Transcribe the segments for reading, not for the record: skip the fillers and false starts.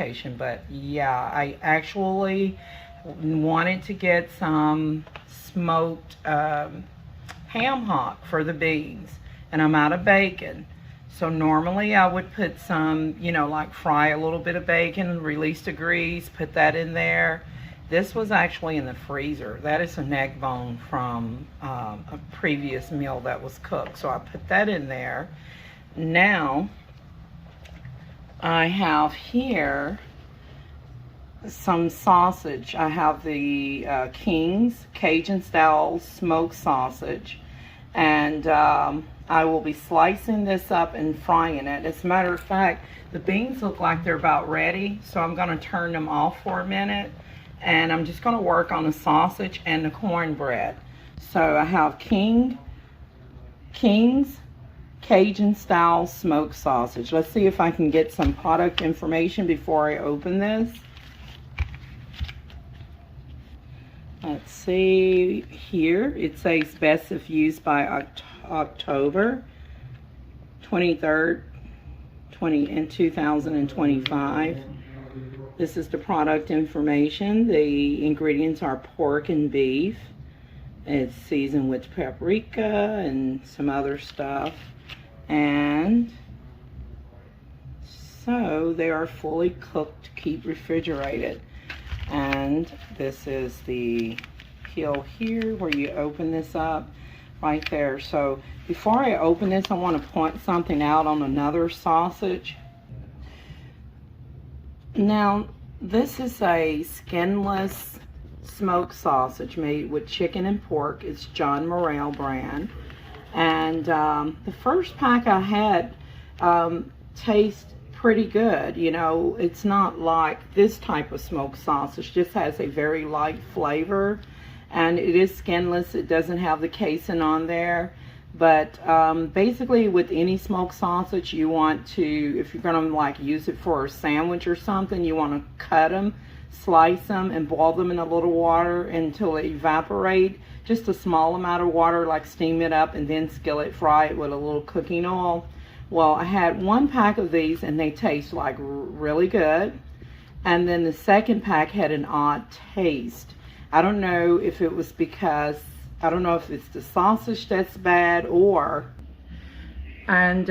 location. But yeah, I actually wanted to get some smoked ham hock for the beans, and I'm out of bacon. So normally I would put some, you know, like fry a little bit of bacon, release the grease, put that in there. This was actually in the freezer. That is a neck bone from a previous meal that was cooked. So I put that in there. Now I have here some sausage. I have the King's Cajun style smoked sausage, and I will be slicing this up and frying it. As a matter of fact, the beans look like they're about ready, so I'm going to turn them off for a minute, and I'm just going to work on the sausage and the cornbread. So I have King's Cajun style smoked sausage. Let's see if I can get some product information before I open this. Let's see here. It says best if used by October 23rd, 2025. This is the product information. The ingredients are pork and beef. It's seasoned with paprika and some other stuff. And so they are fully cooked to keep refrigerated. And this is the peel here where you open this up right there. So before I open this, I want to point something out on another sausage. Now, this is a skinless smoked sausage made with chicken and pork. It's John Morrell brand. And the first pack I had tastes pretty good. You know, it's not like this type of smoked sausage. Just has a very light flavor, and it is skinless. It doesn't have the casing on there. But basically with any smoked sausage, you want to, if you're gonna like use it for a sandwich or something, you want to cut them, slice them, and boil them in a little water until they evaporate. Just a small amount of water, like steam it up and then skillet fry it with a little cooking oil. Well, I had one pack of these and they taste like really good. And then the second pack had an odd taste. I don't know if it was because, I don't know if it's the sausage that's bad or, and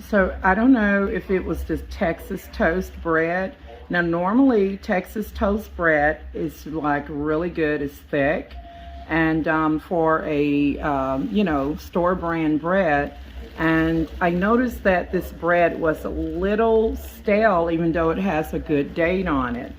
so I don't know if it was the Texas toast bread. Now normally Texas toast bread is like really good, it's thick. And for a, you know, store brand bread. And I noticed that this bread was a little stale, even though it has a good date on it.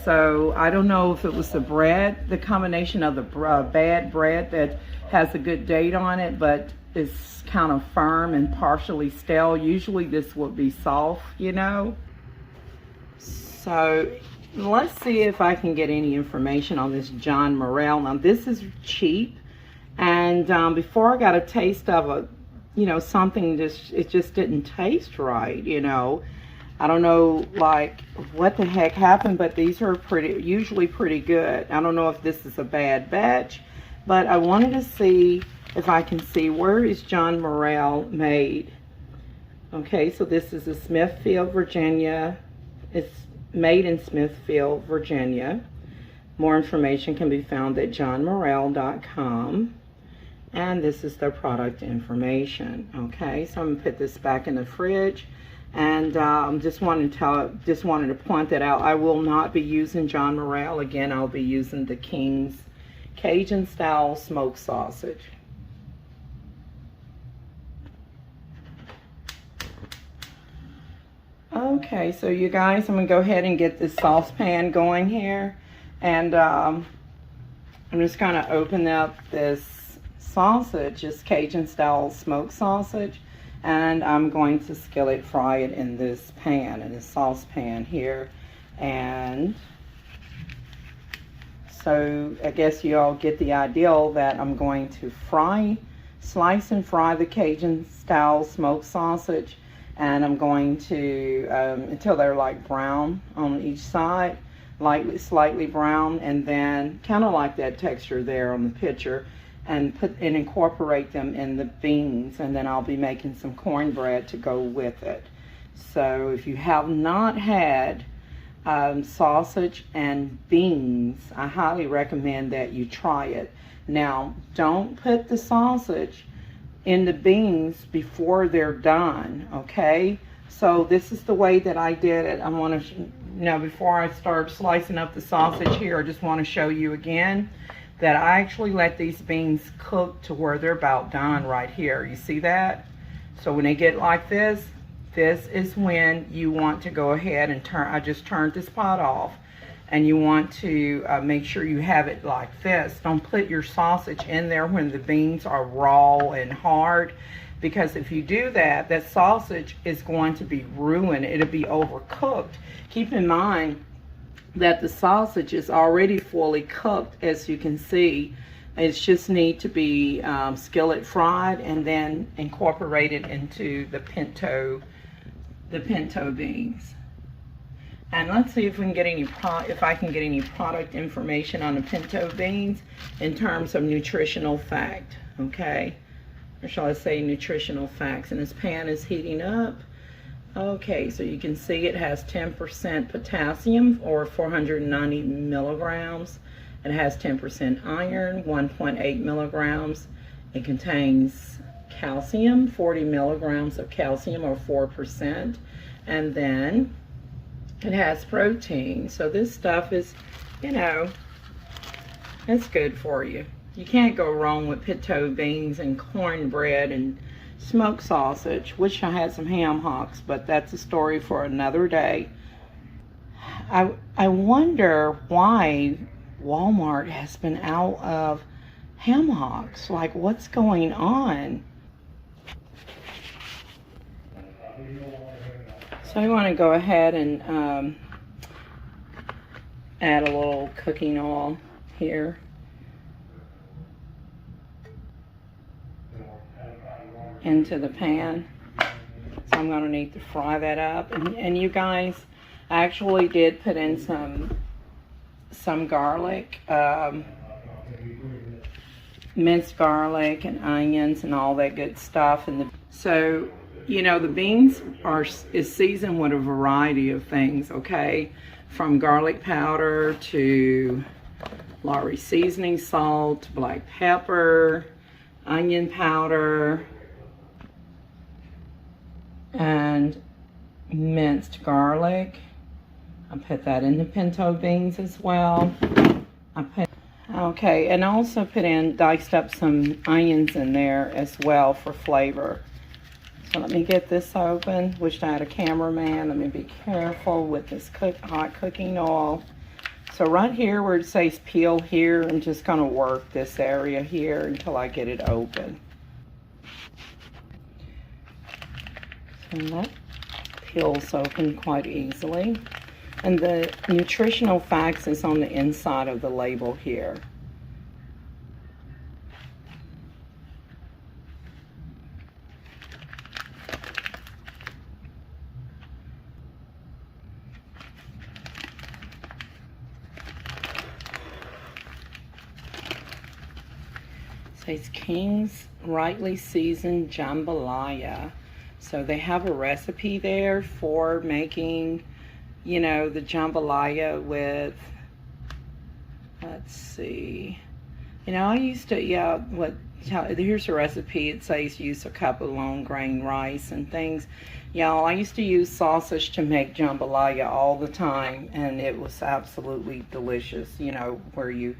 So I don't know if it was the bread, the combination of the bad bread that has a good date on it, but it's kind of firm and partially stale. Usually this would be soft, you know. So let's see if I can get any information on this John Morrell. Now this is cheap, and before I got a taste of a, you know, something just, it just didn't taste right, you know. I don't know like what the heck happened, but these are usually pretty good. I don't know if this is a bad batch, but I wanted to see if I can see where is John Morrell made. Okay, so this is a Smithfield, Virginia. It's made in Smithfield, Virginia. More information can be found at johnmorrell.com. And this is their product information. Okay, so I'm gonna put this back in the fridge, and just wanted to point that out. I will not be using John Morrell again. I'll be using the King's Cajun style smoked sausage. Okay, so you guys, I'm gonna go ahead and get this saucepan going here, and I'm just gonna open up this sausage, this Cajun style smoked sausage, and I'm going to skillet fry it in this pan, in this saucepan here. And so I guess you all get the idea that I'm going to slice and fry the Cajun style smoked sausage, and I'm going to until they're like brown on each side, slightly brown, and then kind of like that texture there on the picture, and incorporate them in the beans. And then I'll be making some cornbread to go with it. So if you have not had sausage and beans. I highly recommend that you try it. Now, don't put the sausage in the beans before they're done, okay? So this is the way that I did it. I want to, before I start slicing up the sausage here, I just want to show you again that I actually let these beans cook to where they're about done right here. You see that? So when they get like this is when you want to go ahead and turn. I just turned this pot off, and you want to make sure you have it like this. Don't put your sausage in there when the beans are raw and hard, because if you do that, that sausage is going to be ruined. It'll be overcooked. Keep in mind that the sausage is already fully cooked, as you can see. It just need to be skillet fried and then incorporated into the pinto beans. And let's see if we can get if I can get any product information on the pinto beans in terms of nutritional fact, okay? Or shall I say nutritional facts? And this pan is heating up. Okay, so you can see it has 10% potassium, or 490 milligrams. It has 10% iron, 1.8 milligrams. It contains calcium, 40 milligrams of calcium, or 4%. And then it has protein. So this stuff is, it's good for you. You can't go wrong with pinto beans and cornbread and smoked sausage. Wish I had some ham hocks, but that's a story for another day. I wonder why Walmart has been out of ham hocks. Like, what's going on? So I want to go ahead and add a little cooking oil here. Into the pan. So I'm going to need to fry that up. And you guys, I actually did put in some garlic, minced garlic and onions and all that good stuff. So the beans is seasoned with a variety of things, okay? From garlic powder to Lawry seasoning salt, black pepper, onion powder, and minced garlic. I put that in the pinto beans as well. Okay, and I also diced up some onions in there as well for flavor. So let me get this open. Wish I had a cameraman. Let me be careful with this hot cooking oil. So right here where it says peel here, I'm just going to work this area here until I get it open. And that peels open quite easily. And the nutritional facts is on the inside of the label here. It says King's Rightly Seasoned Jambalaya. So they have a recipe there for making, the jambalaya with, let's see, I used to, here's a recipe. It says use a cup of long grain rice and things. Y'all, I used to use sausage to make jambalaya all the time, and it was absolutely delicious, where you,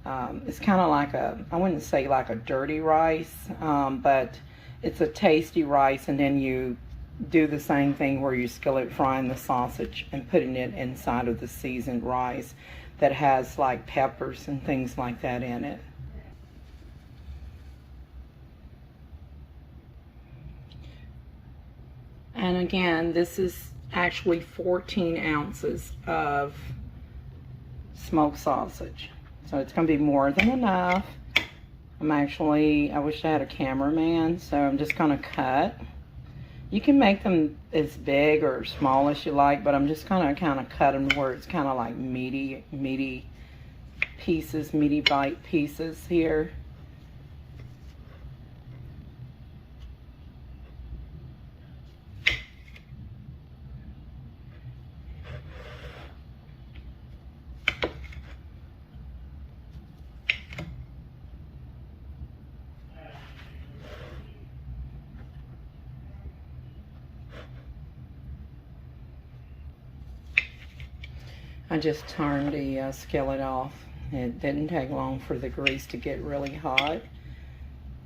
it's kind of like I wouldn't say like a dirty rice, but it's a tasty rice, and then you do the same thing where you skillet frying the sausage and putting it inside of the seasoned rice that has like peppers and things like that in it. And again, this is actually 14 ounces of smoked sausage. So it's going to be more than enough. I wish I had a cameraman, so I'm just going to cut. You can make them as big or small as you like, but I'm just going to kind of cut them where it's kind of like meaty pieces, meaty bite pieces here. I just turned the skillet off. It didn't take long for the grease to get really hot.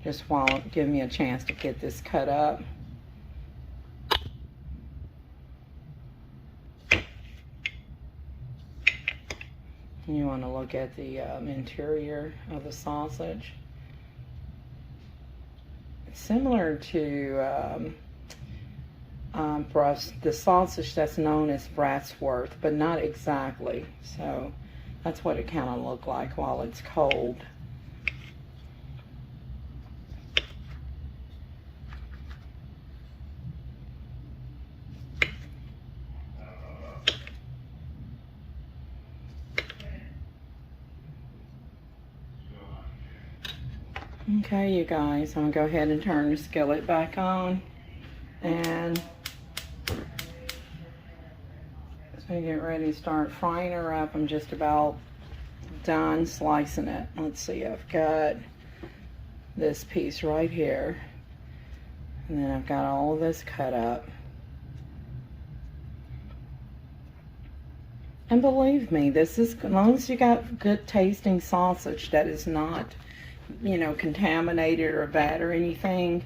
Just while give me a chance to get this cut up. You want to look at the interior of the sausage. Similar to the sausage that's known as Bratsworth, but not exactly. So that's what it kind of looked like while it's cold. Okay, you guys, I'm gonna go ahead and turn the skillet back on, and so get ready to start frying her up. I'm just about done slicing it. Let's see, I've got this piece right here, and then I've got all of this cut up. And believe me, this is, as long as you got good tasting sausage that is not, you know, contaminated or bad or anything,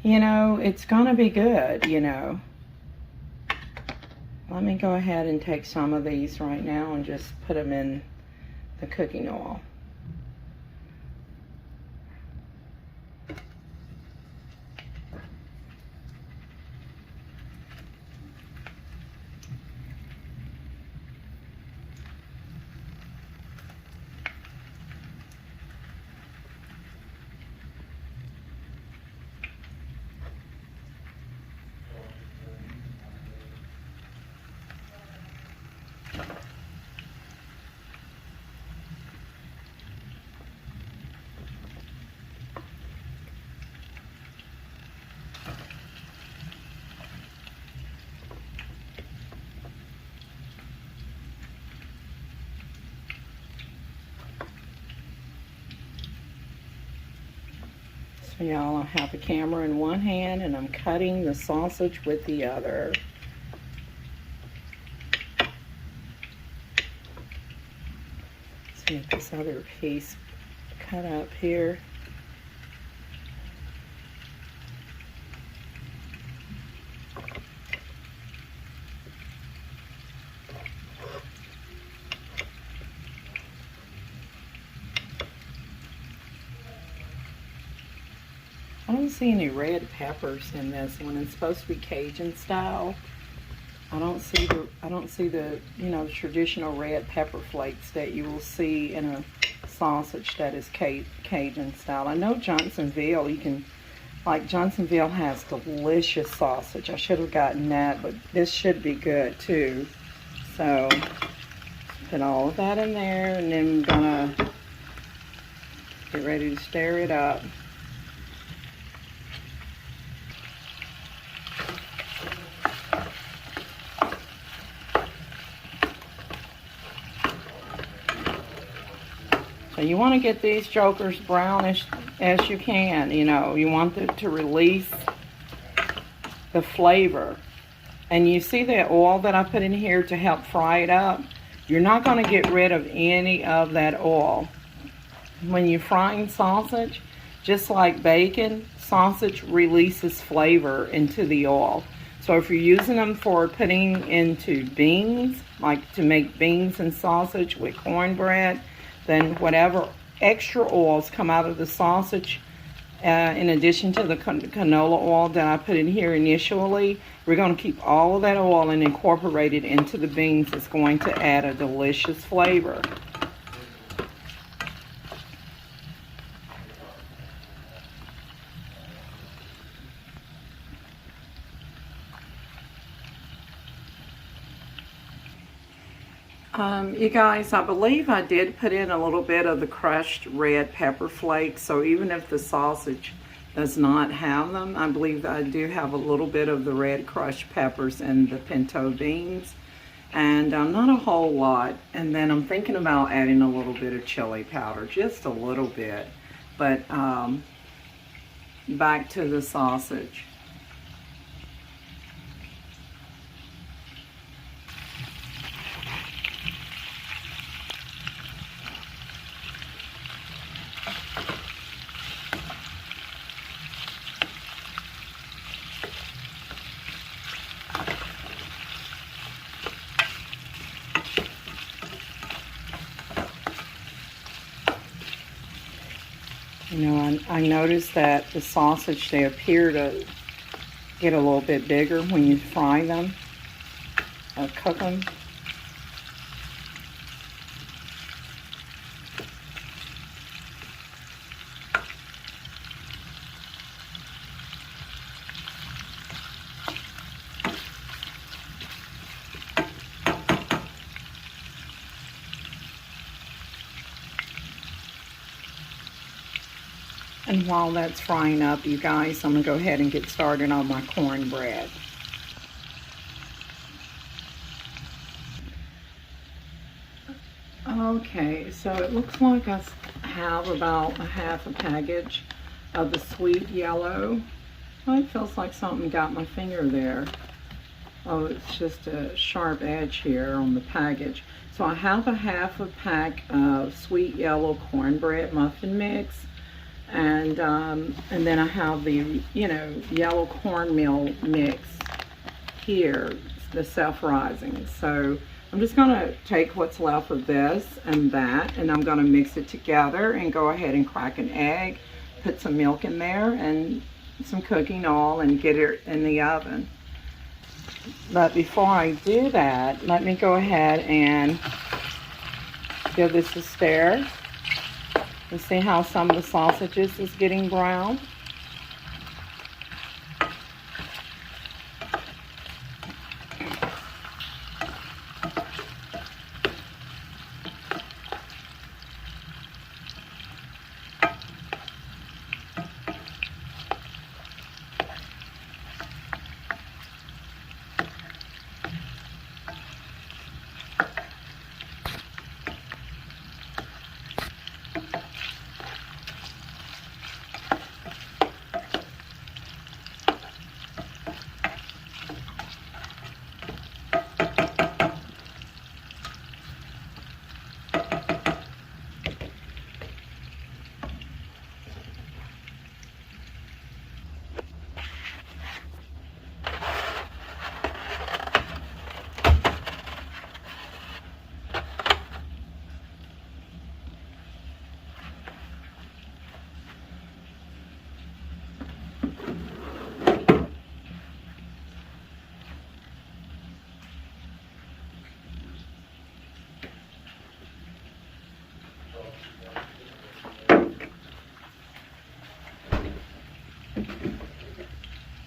you know, it's gonna be good, you know. Let me go ahead and take some of these right now and just put them in the cooking oil. So y'all, I have the camera in one hand and I'm cutting the sausage with the other. Let's get this other piece cut up here. I don't see any red peppers in this one. It's supposed to be Cajun style. I don't see the you know, traditional red pepper flakes that you will see in a sausage that is Cajun style. I know Johnsonville, you can, like Johnsonville has delicious sausage. I should have gotten that, but this should be good too. So put all of that in there, and then I'm gonna get ready to stir it up. So you want to get these jokers brownish as you can, you know. You want them to release the flavor. And you see the oil that I put in here to help fry it up? You're not going to get rid of any of that oil. When you're frying sausage, just like bacon, sausage releases flavor into the oil. So if you're using them for putting into beans, like to make beans and sausage with cornbread, then whatever extra oils come out of the sausage, in addition to the canola oil that I put in here initially, we're going to keep all of that oil and incorporate it into the beans. It's going to add a delicious flavor. You guys, I believe I did put in a little bit of the crushed red pepper flakes, so even if the sausage does not have them, I believe that I do have a little bit of the red crushed peppers and the pinto beans, and not a whole lot. And then I'm thinking about adding a little bit of chili powder, just a little bit. But back to the sausage. You know, I noticed that the sausage, they appear to get a little bit bigger when you fry them or cook them. And while that's frying up, you guys, I'm going to go ahead and get started on my cornbread. Okay, so it looks like I have about a half a package of the sweet yellow. Oh, it feels like something got my finger there. Oh, it's just a sharp edge here on the package. So I have a half a pack of sweet yellow cornbread muffin mix. And then I have the, you know, yellow cornmeal mix here, the self-rising. So I'm just going to take what's left of this and that, and I'm going to mix it together and go ahead and crack an egg, put some milk in there and some cooking oil and get it in the oven. But before I do that, let me go ahead and give this a stir. And see how some of the sausages is getting brown.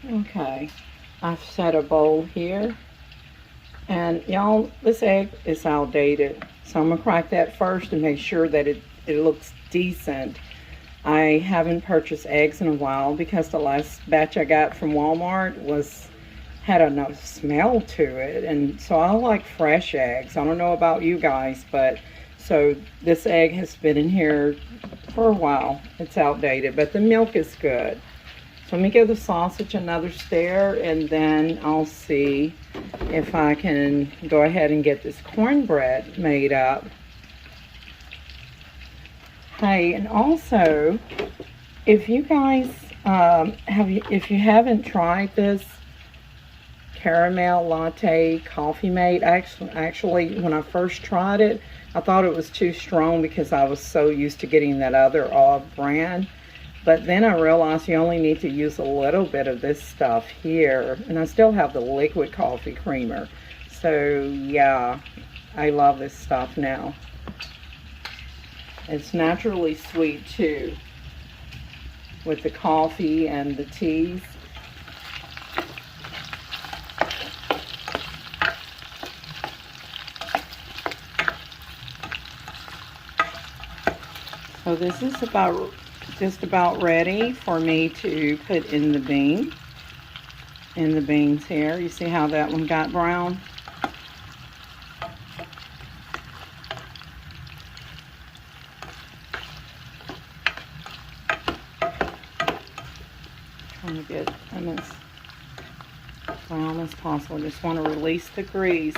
Okay, I've set a bowl here, and y'all, this egg is outdated, so I'm gonna crack that first and make sure that it looks decent. I haven't purchased eggs in a while because the last batch I got from Walmart had a no smell to it, and so I like fresh eggs. I don't know about you guys, but so this egg has been in here for a while. It's outdated, but the milk is good. So let me give the sausage another stir, and then I'll see if I can go ahead and get this cornbread made up. Hey, and also, if you guys if you haven't tried this caramel latte coffee mate, actually when I first tried it, I thought it was too strong because I was so used to getting that other brand. But then I realized you only need to use a little bit of this stuff here. And I still have the liquid coffee creamer. So yeah, I love this stuff now. It's naturally sweet too, with the coffee and the teas. So this is just about ready for me to put in the beans here. You see how that one got brown? Trying to get them as brown as possible. Just want to release the grease.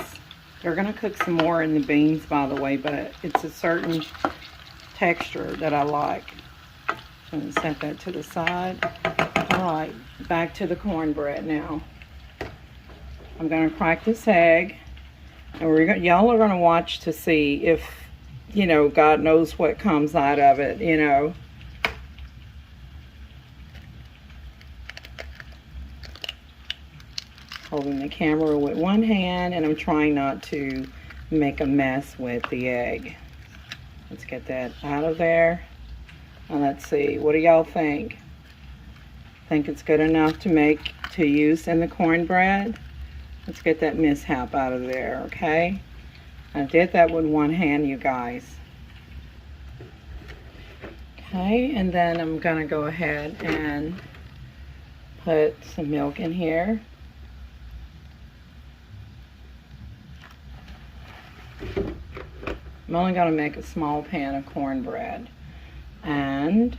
They're going to cook some more in the beans, by the way, but it's a certain texture that I like. I'm going to set that to the side. All right, back to the cornbread now. I'm going to crack this egg, and y'all are going to watch to see if, you know, God knows what comes out of it, you know. holding the camera with one hand, and I'm trying not to make a mess with the egg. Let's get that out of there. And let's see, what do y'all think? Think it's good enough to use in the cornbread? Let's get that mishap out of there, okay? I did that with one hand, you guys. Okay, and then I'm gonna go ahead and put some milk in here. I'm only gonna make a small pan of cornbread and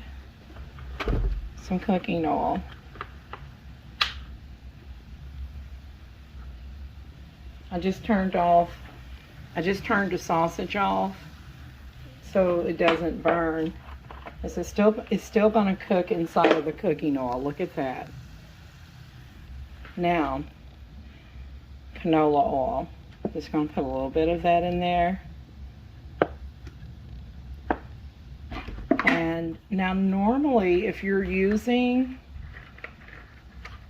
some cooking oil. I just turned the sausage off so it doesn't burn. It's still gonna cook inside of the cooking oil. Look at that. Now, canola oil. Just gonna put a little bit of that in there. And now normally if you're using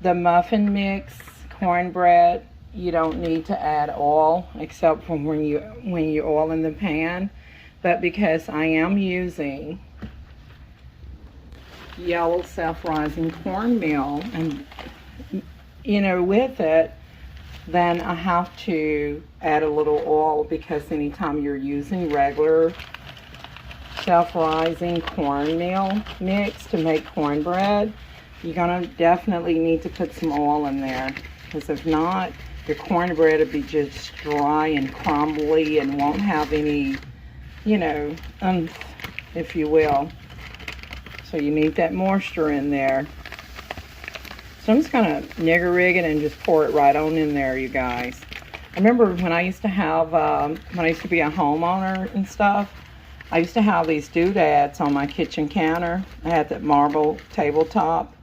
the muffin mix cornbread, you don't need to add oil except for when you oil in the pan. But because I am using yellow self-rising cornmeal and with it, then I have to add a little oil, because anytime you're using regular self-rising cornmeal mix to make cornbread, you're gonna definitely need to put some oil in there, because if not, your cornbread will be just dry and crumbly and won't have any, if you will. So you need that moisture in there. So I'm just gonna nigger rig it and just pour it right on in there, you guys. I remember when I used to have, when I used to be a homeowner and stuff, I used to have these doodads on my kitchen counter. I had that marble tabletop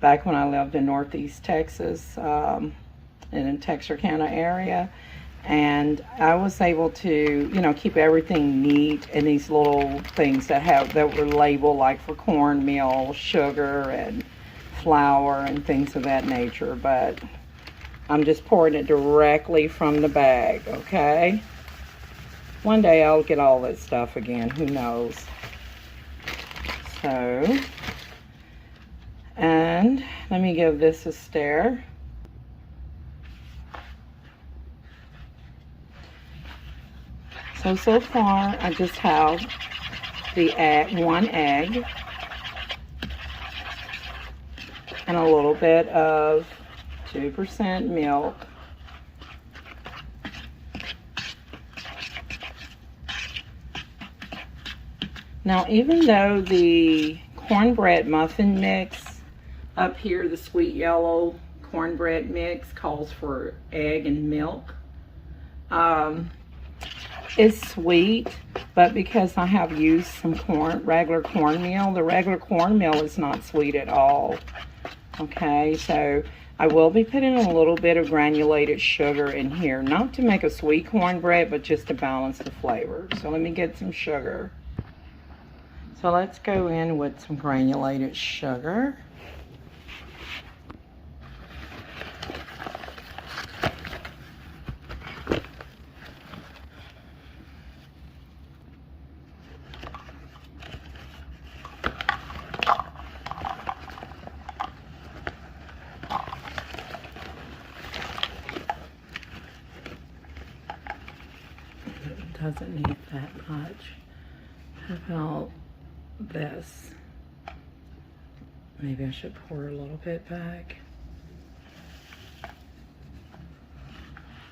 back when I lived in Northeast Texas, in Texarkana area. And I was able to, keep everything neat in these little things that were labeled like for cornmeal, sugar, and flour, and things of that nature. But I'm just pouring it directly from the bag, okay? One day I'll get all that stuff again, who knows? So, and let me give this a stir. So far, I just have one egg and a little bit of 2% milk. Now, even though the cornbread muffin mix up here, the sweet yellow cornbread mix, calls for egg and milk, it's sweet, but because I have used some regular cornmeal, the regular cornmeal is not sweet at all. Okay, so I will be putting a little bit of granulated sugar in here, not to make a sweet cornbread, but just to balance the flavor. So let me get some sugar. So let's go in with some granulated sugar. Doesn't need that much. How about this? Maybe I should pour a little bit back.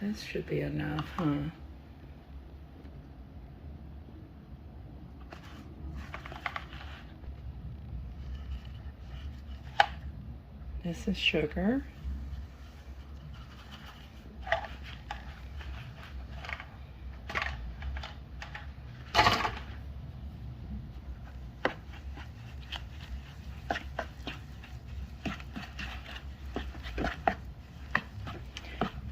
This should be enough, huh? This is sugar.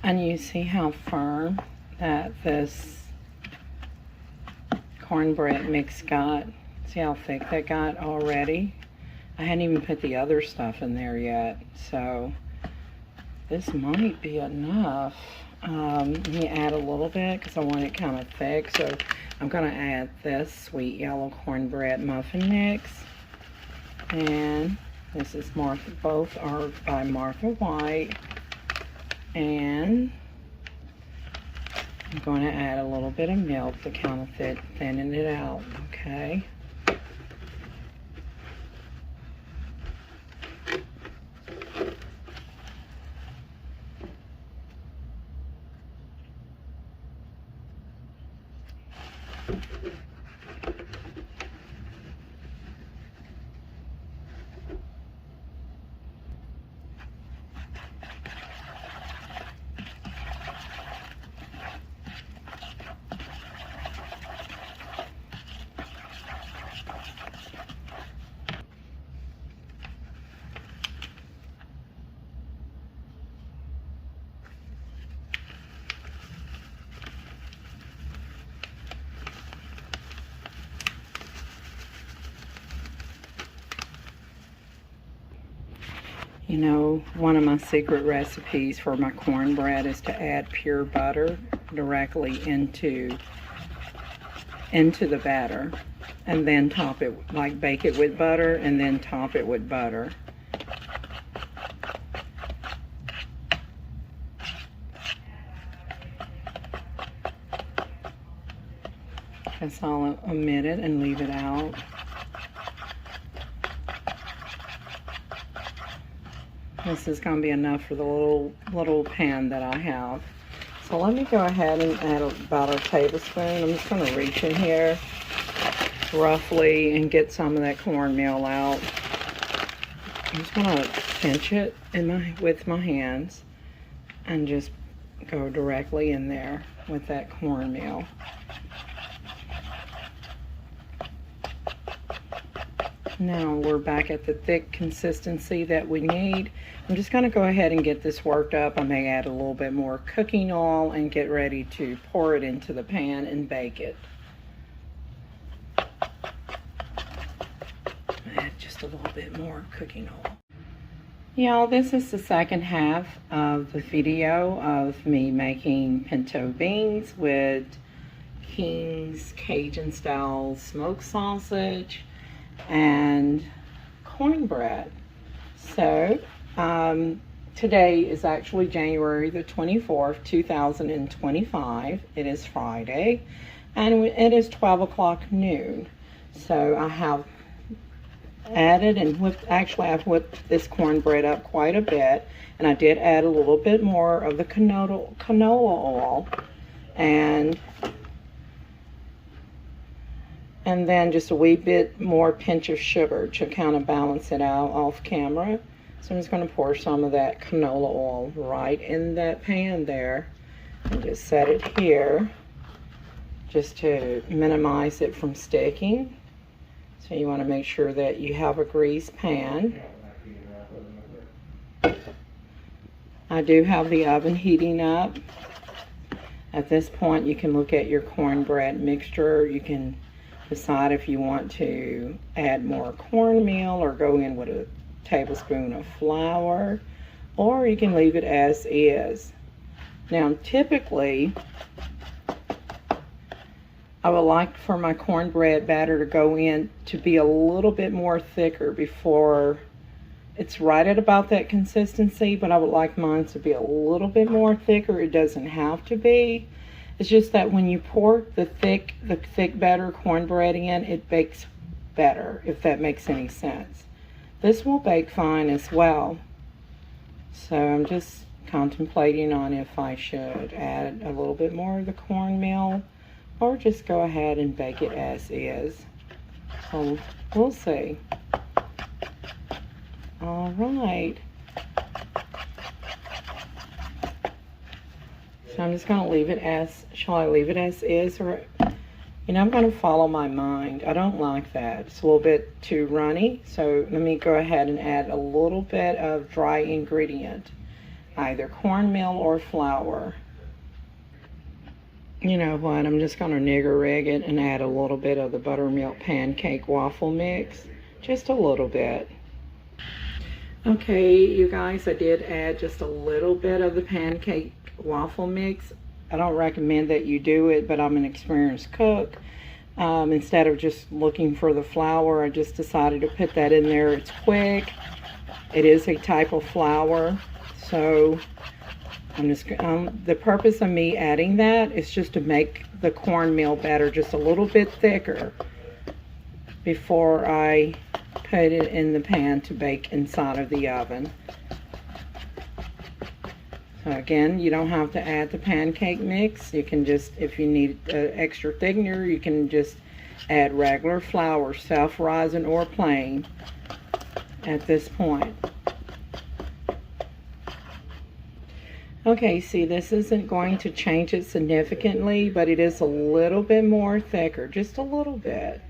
And you see how firm that this cornbread mix got? See how thick that got already? I hadn't even put the other stuff in there yet. So This might be enough. Let me add a little bit because I want it kind of thick. So I'm going to add this sweet yellow cornbread muffin mix. And this is Martha, both are by Martha White. And I'm going to add a little bit of milk to kind of thinning it out, okay? You know, one of my secret recipes for my cornbread is to add pure butter directly into the batter, and then top it, like bake it with butter and then top it with butter. Guess I'll omit it and leave it out. This is going to be enough for the little pan that I have. So let me go ahead and add about a tablespoon. I'm just going to reach in here roughly and get some of that cornmeal out. I'm just going to pinch it with my hands and just go directly in there with that cornmeal. Now we're back at the thick consistency that we need. I'm just going to go ahead and get this worked up. I may add a little bit more cooking oil and get ready to pour it into the pan and bake it. Add just a little bit more cooking oil. Y'all, this is the second half of the video of me making pinto beans with King's Cajun style smoked sausage and cornbread. So today is actually January the 24th, 2025. It is Friday, and it is 12 o'clock noon. So I have added and I've whipped this cornbread up quite a bit, and I did add a little bit more of the canola oil, and then just a wee bit more pinch of sugar to kind of balance it out off camera. So I'm just going to pour some of that canola oil right in that pan there and just set it here just to minimize it from sticking. So you want to make sure that you have a greased pan. I do have the oven heating up. At this point you can look at your cornbread mixture. You can decide if you want to add more cornmeal or go in with a tablespoon of flour, or you can leave it as is. Now typically I would like for my cornbread batter to go in to be a little bit more thicker before it's right at about that consistency, but I would like mine to be a little bit more thicker. It doesn't have to be. It's just that when you pour the thick batter cornbread in, it bakes better, if that makes any sense. This will bake fine as well. So I'm just contemplating on if I should add a little bit more of the cornmeal or just go ahead and bake it as is. So we'll see. All right. So I'm just going to leave it as, shall I leave it as is? Or, you know, I'm going to follow my mind. I don't like that. It's a little bit too runny. So let me go ahead and add a little bit of dry ingredient, either cornmeal or flour. You know what, I'm just going to nigger rig it and add a little bit of the buttermilk pancake waffle mix. Just a little bit. Okay, you guys, I did add just a little bit of the pancake waffle mix. I don't recommend that you do it, but I'm an experienced cook. Instead of just looking for the flour, I just decided to put that in there. It's quick. It is a type of flour, so I'm just the purpose of me adding that is just to make the cornmeal batter just a little bit thicker before I put it in the pan to bake inside of the oven. So again, you don't have to add the pancake mix. You can just, if you need extra thickener, you can just add regular flour, self-rising or plain, at this point. Okay, see, this isn't going to change it significantly, but it is a little bit more thicker, just a little bit.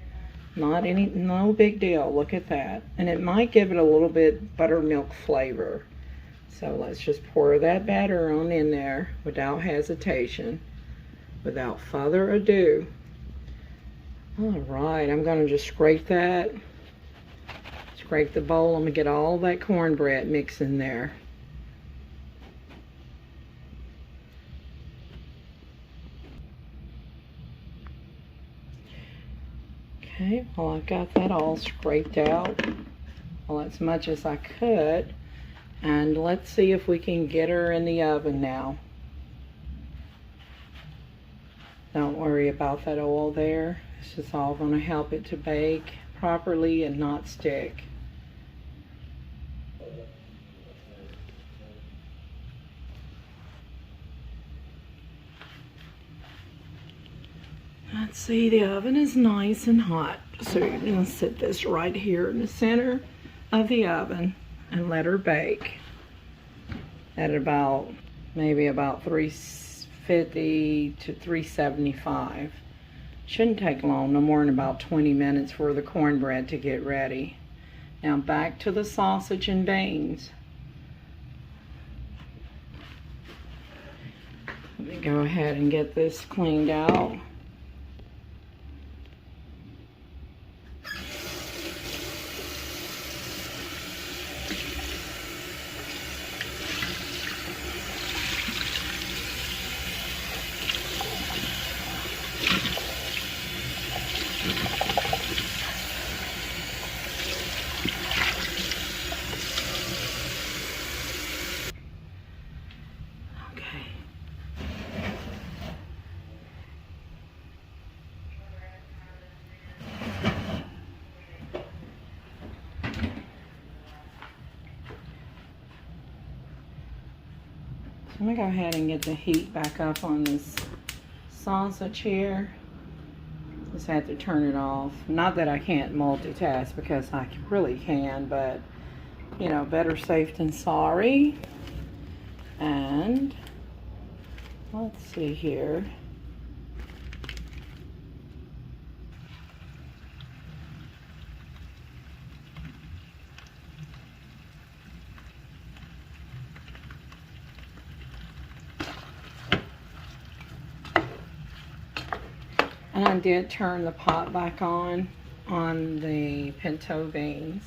No big deal. Look at that. And it might give it a little bit buttermilk flavor. So let's just pour that batter on in there without hesitation, without further ado. All right, I'm going to just scrape that. Scrape the bowl. I'm going to get all that cornbread mixed in there. Okay, well, I got that all scraped out, well, as much as I could. And let's see if we can get her in the oven now. Don't worry about that oil there. It's just all going to help it to bake properly and not stick. Let's see, the oven is nice and hot. So you're going to set this right here in the center of the oven and let her bake at about, maybe about 350 to 375. Shouldn't take long, no more than about 20 minutes for the cornbread to get ready. Now back to the sausage and beans. Let me go ahead and get this cleaned out. I'm going to go ahead and get the heat back up on this sausage here. Just had to turn it off. Not that I can't multitask, because I really can, but you know, better safe than sorry. And let's see here. And I did turn the pot back on the pinto beans.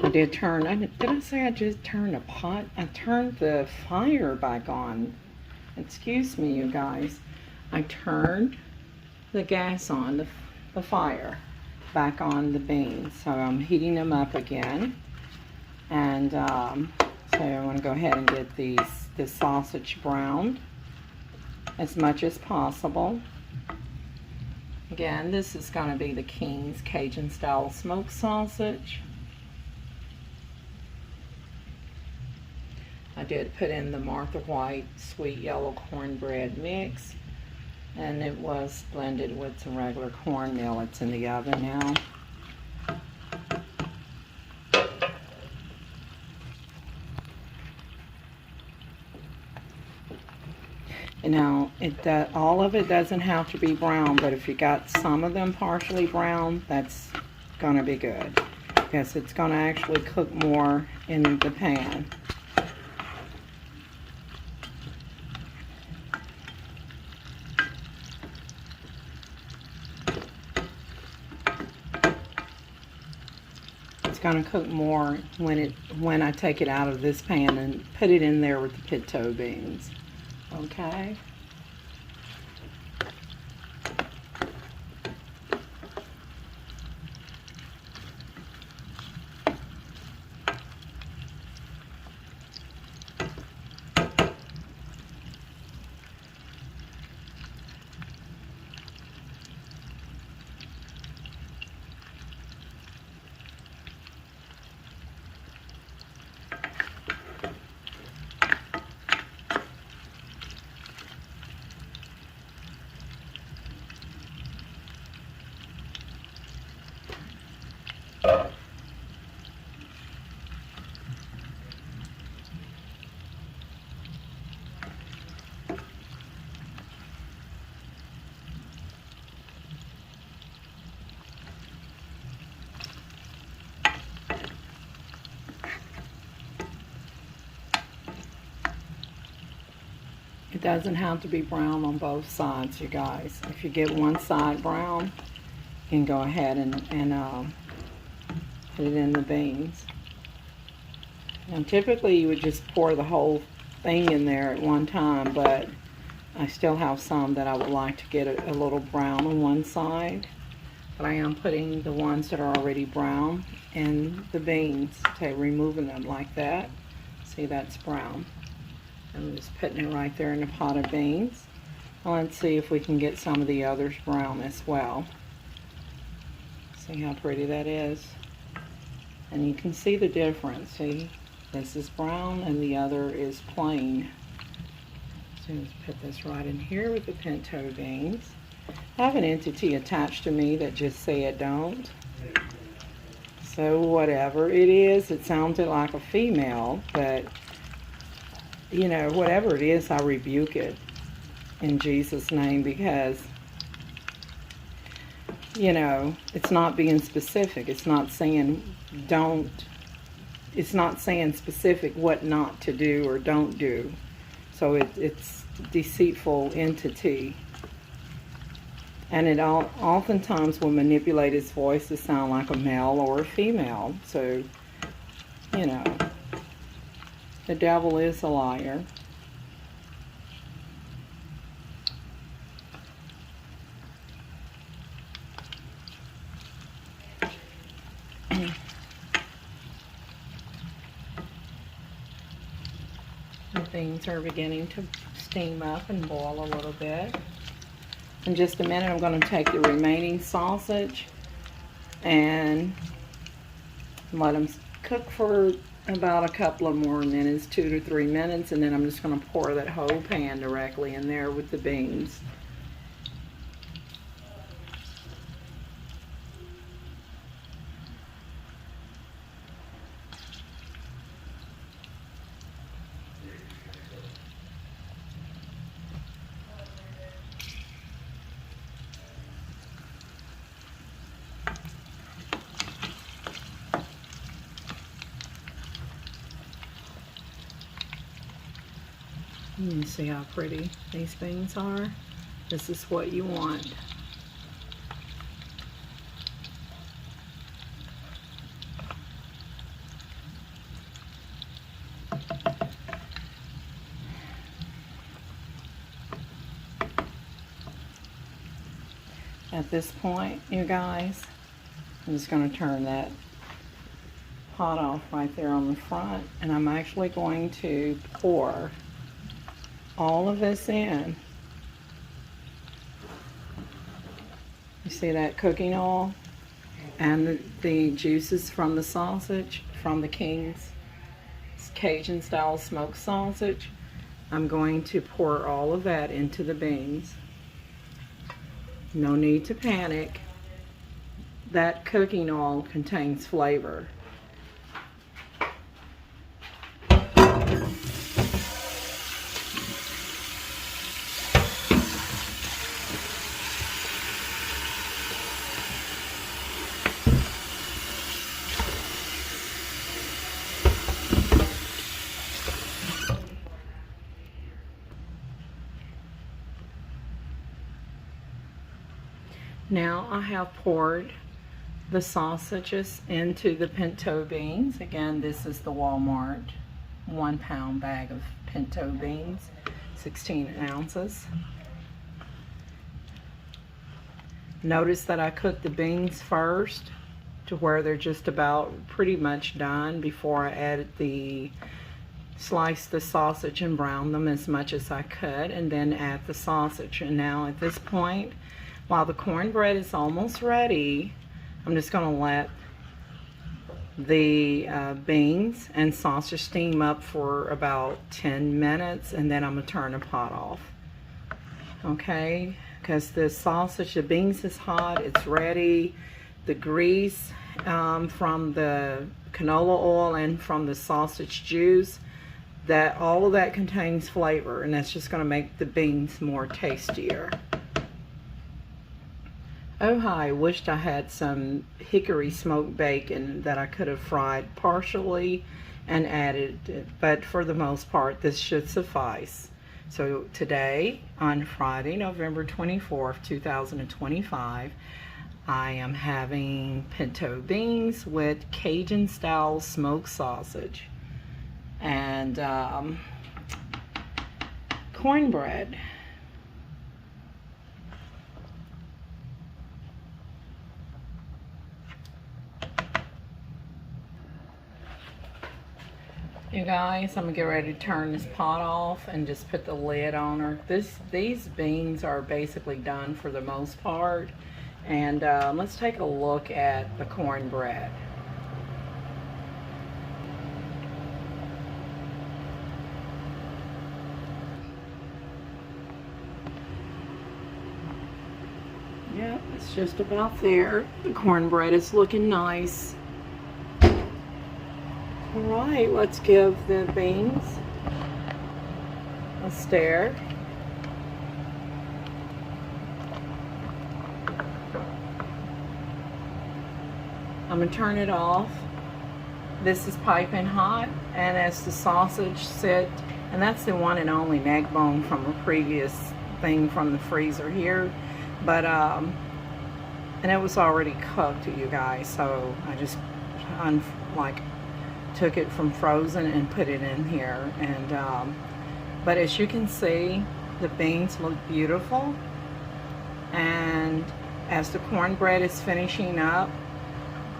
I did turn, did I say I just turned the pot? I turned the fire back on. Excuse me, you guys. I turned the gas on, the fire back on the beans. So I'm heating them up again. And so I want to go ahead and get this sausage browned as much as possible. Again, this is going to be the King's Cajun style smoked sausage. I did put in the Martha White sweet yellow cornbread mix, and it was blended with some regular cornmeal. It's in the oven now. And now, all of it doesn't have to be brown, but if you got some of them partially brown, that's going to be good, because it's going to actually cook more in the pan. it's going to cook more when I take it out of this pan and put it in there with the pinto beans. Okay. It doesn't have to be brown on both sides, you guys. If you get one side brown, you can go ahead and put it in the beans. Now typically you would just pour the whole thing in there at one time, but I still have some that I would like to get a little brown on one side. But I am putting the ones that are already brown in the beans, okay, removing them like that. See, that's brown. I'm just putting it right there in the pot of beans. Well, let's see if we can get some of the others brown as well. See how pretty that is? And you can see the difference. See, this is brown and the other is plain. So let's put this right in here with the pinto beans. I have an entity attached to me that just said don't. So whatever it is, it sounded like a female, but you know, whatever it is, I rebuke it in Jesus' name, because, you know, it's not being specific. It's not saying don't. It's not saying specific what not to do or don't do. So it's deceitful entity. And it oftentimes will manipulate its voice to sound like a male or a female. So, you know, the devil is a liar. The things are beginning to steam up and boil a little bit. In just a minute, I'm going to take the remaining sausage and let them cook for about a couple of more minutes, 2 to 3 minutes, and then I'm just going to pour that whole pan directly in there with the beans. You can see how pretty these beans are. This is what you want. At this point, you guys, I'm just going to turn that pot off right there on the front, and I'm actually going to pour all of this in. You see that cooking oil and the juices from the sausage, from the King's Cajun style smoked sausage. I'm going to pour all of that into the beans. No need to panic. That cooking oil contains flavor. Now I have poured the sausages into the pinto beans. Again, this is the Walmart 1 pound bag of pinto beans, 16 ounces. Notice that I cooked the beans first to where they're just about pretty much done before I added slice the sausage and brown them as much as I could, and then add the sausage. And now at this point, while the cornbread is almost ready, I'm just going to let the beans and sausage steam up for about 10 minutes, and then I'm going to turn the pot off. Okay, because the sausage, the beans is hot, it's ready. The grease from the canola oil and from the sausage juice, that all of that contains flavor, and that's just going to make the beans more tastier. Oh, I wished I had some hickory smoked bacon that I could have fried partially and added, but for the most part, this should suffice. So today, on Friday, November 24th, 2025, I am having pinto beans with Cajun style smoked sausage and cornbread. You guys, I'm gonna get ready to turn this pot off and just put the lid on her. These beans are basically done for the most part, and let's take a look at the cornbread. Yep, it's just about there. The cornbread is looking nice. Alright, let's give the beans a stir. I'm going to turn it off. This is piping hot, and as the sausage sit, and that's the one and only neck bone from a previous thing from the freezer here, but and it was already cooked, you guys, so I just took it from frozen and put it in here. And but as you can see, the beans look beautiful, and as the cornbread is finishing up,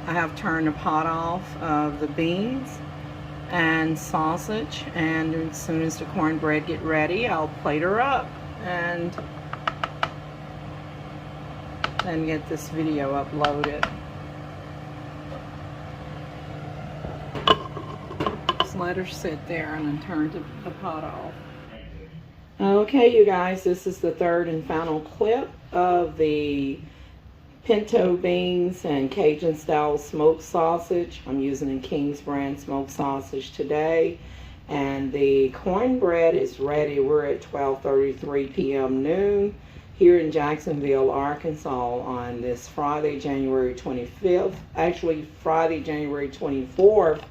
I have turned the pot off of the beans and sausage, and as soon as the cornbread get ready, I'll plate her up and then get this video uploaded. Let her sit there and then turn the pot off. Okay, you guys, this is the third and final clip of the pinto beans and Cajun style smoked sausage. I'm using a King's brand smoked sausage today, and the cornbread is ready. We're at 12:33 p.m. noon here in Jacksonville, Arkansas on this Friday, January 25th. Actually, Friday, January 24th.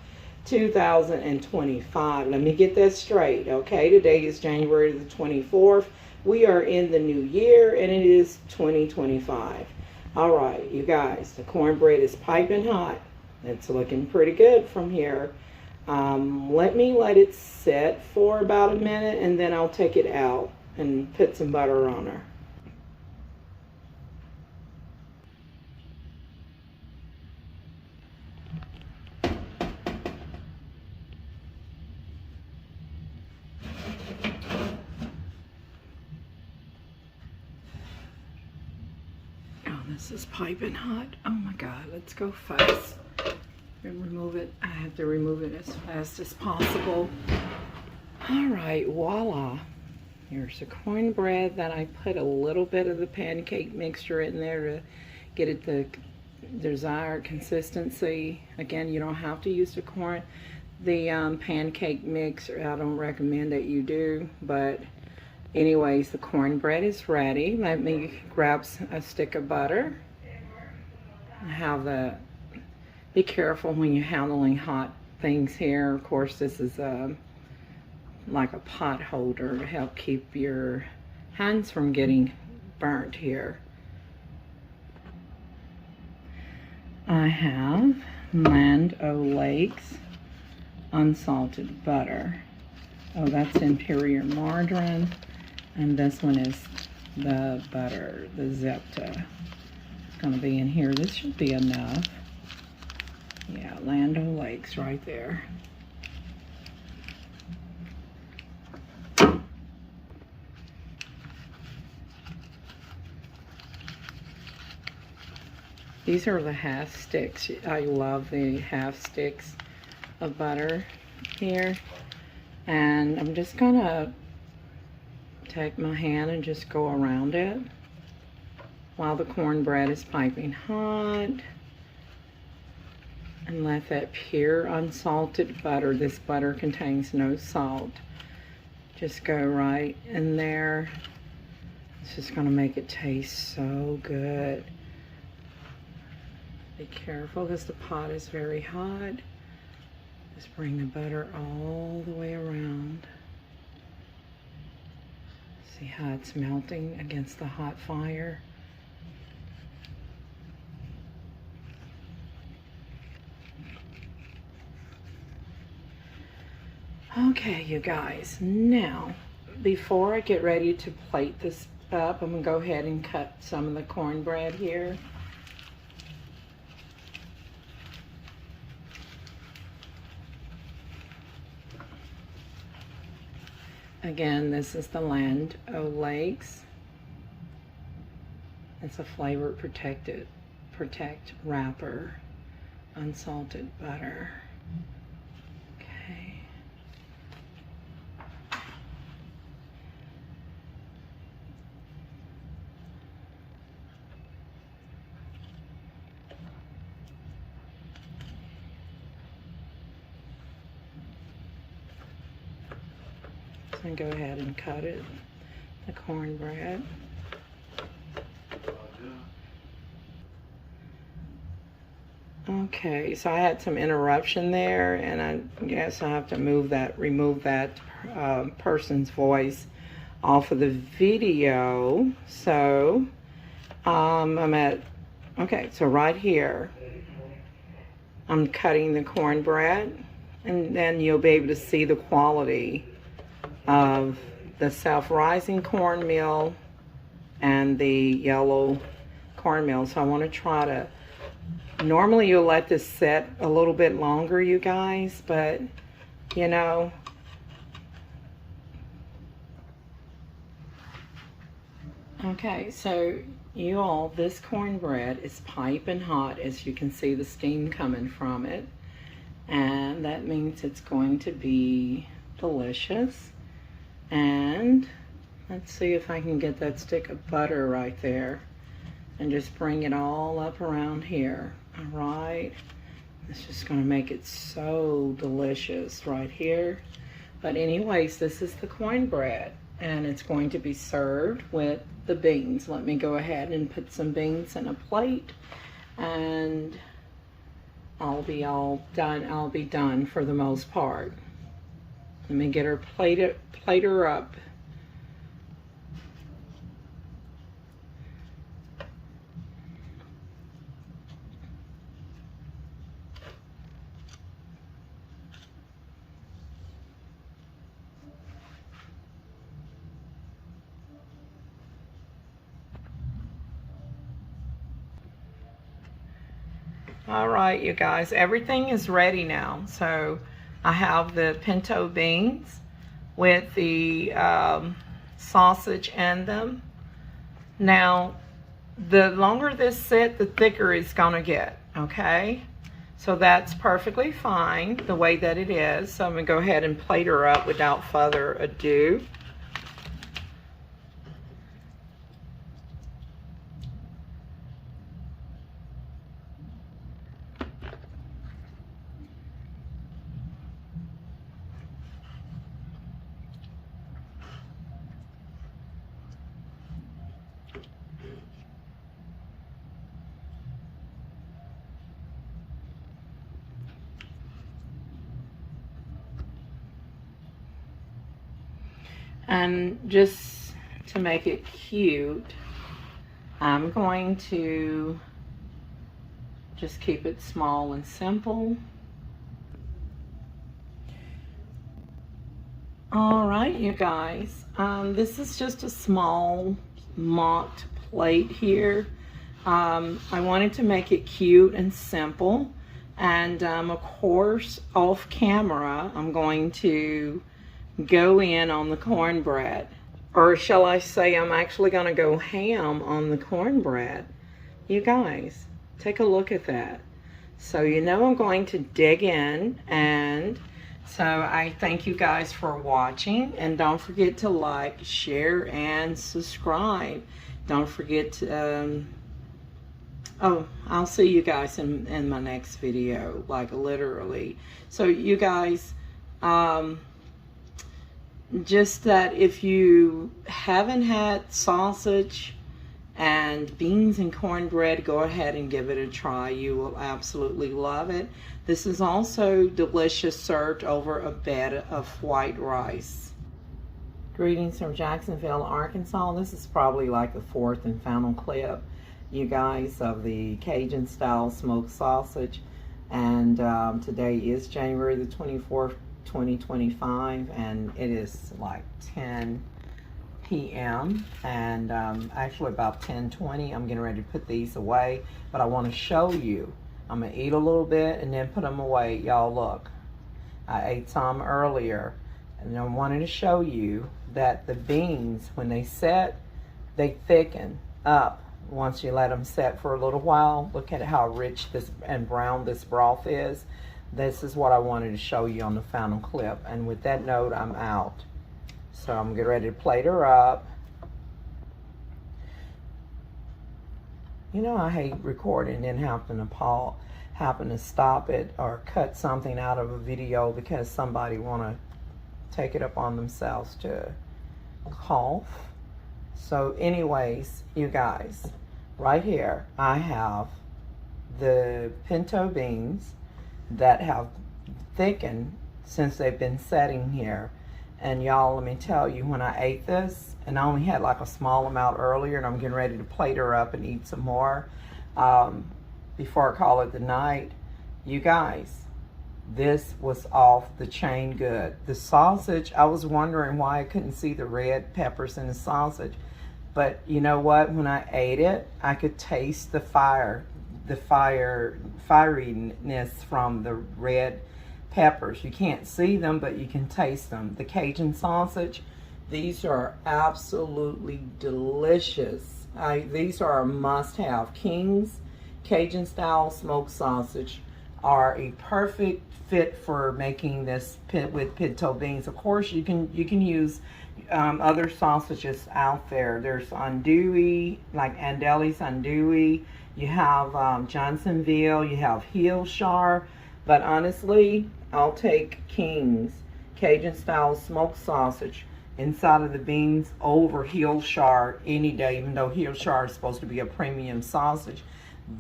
2025. Let me get that straight, okay? Today is January the 24th. We are in the new year, and it is 2025. All right, you guys, the cornbread is piping hot. It's looking pretty good from here. Let it sit for about a minute, and then I'll take it out and put some butter on her. This is piping hot. Oh my God, let's go fast and remove it. I have to remove it as fast as possible. All right, voila. Here's the cornbread that I put a little bit of the pancake mixture in there to get it the desired consistency. Again, you don't have to use the pancake mix. I don't recommend that you do, but anyways, the cornbread is ready. Let me grab a stick of butter. Be careful when you're handling hot things here. Of course, this is like a pot holder to help keep your hands from getting burnt here. I have Land O'Lakes unsalted butter. Oh, that's Imperial margarine, and this one is the butter, the Zepta. It's gonna be in here. This should be enough. Yeah, Land O'Lakes right there. These are the half sticks. I love the half sticks of butter here. And I'm just gonna take my hand and just go around it while the cornbread is piping hot. And let that pure unsalted butter, this butter contains no salt, just go right in there. It's just gonna make it taste so good. Be careful because the pot is very hot. Just bring the butter all the way around. See how it's melting against the hot fire? Okay, you guys, now, before I get ready to plate this up, I'm gonna go ahead and cut some of the cornbread here. Again, this is the Land O'Lakes. It's a flavor protect wrapper, unsalted butter. Okay. And go ahead and cut it, the cornbread. Okay, so I had some interruption there, and I guess I have to remove that person's voice off of the video. So I'm at, okay, so right here, I'm cutting the cornbread, and then you'll be able to see the quality of the self-rising cornmeal and the yellow cornmeal. So I want to try to, normally you'll let this set a little bit longer, you guys, but you know, okay, so you all, this cornbread is piping hot, as you can see the steam coming from it, and that means it's going to be delicious. And let's see if I can get that stick of butter right there and just bring it all up around here. All right, it's just going to make it so delicious right here. But anyways, this is the cornbread, and it's going to be served with the beans. Let me go ahead and put some beans in a plate, and I'll be all done. I'll be done for the most part. Let me get her plate her up. All right, you guys, everything is ready now. So I have the pinto beans with the sausage in them. Now, the longer this sits, the thicker it's gonna get, okay? So that's perfectly fine the way that it is. So I'm gonna go ahead and plate her up without further ado. And just to make it cute, I'm going to Just keep it small and simple. All right, you guys. This is just a small mocked plate here. I wanted to make it cute and simple. And of course, off camera, I'm going to go in on the cornbread. Or shall I say, I'm actually going to go ham on the cornbread. You guys, take a look at that. So you know I'm going to dig in, and so I thank you guys for watching, and don't forget to like, share, and subscribe. Don't forget to, oh, I'll see you guys in my next video, like literally. So you guys, just that if you haven't had sausage and beans and cornbread, go ahead and give it a try. You will absolutely love it. This is also delicious served over a bed of white rice. Greetings from Jacksonville, Arkansas. This is probably like the fourth and final clip, you guys, of the Cajun style smoked sausage. And today is January the 24th, 2025, and it is like 10 p.m. and actually about 10:20. I'm getting ready to put these away, but I want to show you. I'm gonna eat a little bit and then put them away. Y'all look, I ate some earlier, and I wanted to show you that the beans, when they set, they thicken up once you let them set for a little while. Look at how rich this and brown this broth is. This is what I wanted to show you on the final clip. And with that note, I'm out. So I'm getting ready to plate her up. You know, I hate recording and having to stop it or cut something out of a video because somebody want to take it upon themselves to cough. So anyways, you guys, right here I have the pinto beans that have thickened since they've been setting here. And y'all, let me tell you, when I ate this, and I only had like a small amount earlier, and I'm getting ready to plate her up and eat some more before I call it the night, you guys, this was off the chain good. The sausage, I was wondering why I couldn't see the red peppers in the sausage, but you know what, when I ate it, I could taste the fieriness from the red peppers. You can't see them, but you can taste them. The Cajun sausage, these are absolutely delicious. These are a must-have. King's Cajun style smoked sausage are a perfect fit for making this with pinto beans. Of course, you can use other sausages out there. There's andouille, like Andeli's andouille. You have Johnsonville. You have Hillshire. But honestly, I'll take King's Cajun style smoked sausage inside of the beans over Hillshire any day, even though Hillshire is supposed to be a premium sausage.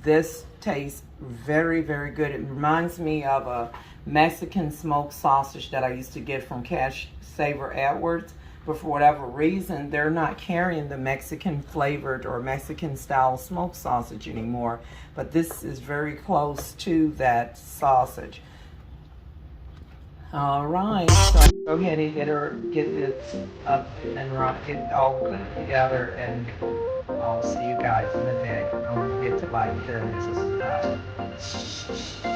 This tastes very, very good. It reminds me of a Mexican smoked sausage that I used to get from Cash Saver Edwards, but for whatever reason, they're not carrying the Mexican flavored or Mexican style smoked sausage anymore. But this is very close to that sausage. All right, so go ahead and get this up and get it all put together, and I'll see you guys in a bit. Don't forget to like, share, and subscribe.